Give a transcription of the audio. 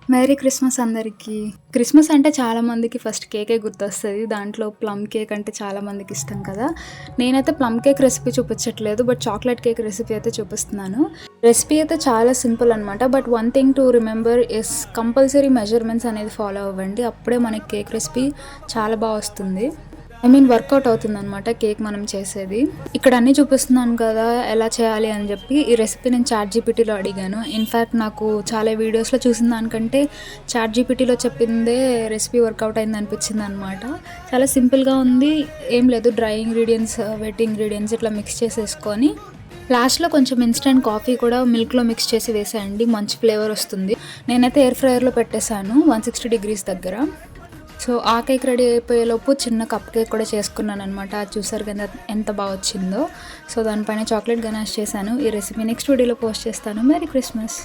Merry Christmas అందరికీ. Christmas అంటే చాలామందికి ఫస్ట్ కేకే గుర్తొస్తది. దాంట్లో ప్లమ్ కేక్ అంటే చాలామందికి ఇష్టం కదా! నేనైతే ప్లమ్ కేక్ రెసిపీ చూపించట్లేదు. బట్ చాక్లెట్ కేక్ రెసిపీ అయితే చూపిస్తున్నాను. రెసిపీ అయితే చాలా సింపుల్ అనమాట. But one thing to remember is compulsory measurements అనేది ఫాలో అవ్వండి. అప్పుడే మనకి కేక్ రెసిపీ చాలా వస్తుంది. వర్కౌట్ అవుతుందనమాట కేక్ మనం చేసేది. ఇక్కడ అన్నీ చూపిస్తున్నాను కదా ఎలా చేయాలి అని చెప్పి. ఈ రెసిపీ నేను చాట్‌జీపీటీలో అడిగాను. ఇన్‌ఫ్యాక్ట్ నాకు చాలా వీడియోస్‌లో చూసిన దానికంటే చాట్‌జీపీటీలో చెప్పిందే రెసిపీ వర్కౌట్ అయింది అనిపించిందనమాట. చాలా సింపుల్‌గా ఉంది. ఏం లేదు, డ్రై ఇంగ్రీడియంట్స్, వెట్ ఇంగ్రీడియంట్స్ ఇట్లా మిక్స్ చేసేసుకొని లాస్ట్‌లో కొంచెం ఇన్‌స్టంట్ కాఫీ కూడా మిల్క్‌లో మిక్స్ చేసి వేసేయండి. మంచి ఫ్లేవర్ వస్తుంది. నేనైతే ఎయిర్ ఫ్రైయర్‌లో పెట్టేశాను 160 డిగ్రీస్ దగ్గర. సో ఆ కేక్ రెడీ అయిపోయేలోపు చిన్న కప్ కేక్ కూడా చేసుకున్నాను అనమాట. అది చూసారు కదా ఎంత బాగా వచ్చిందో. సో దానిపైన చాక్లెట్ గనాష్ చేశాను. ఈ రెసిపీ నెక్స్ట్ వీడియోలో పోస్ట్ చేస్తాను. Merry Christmas.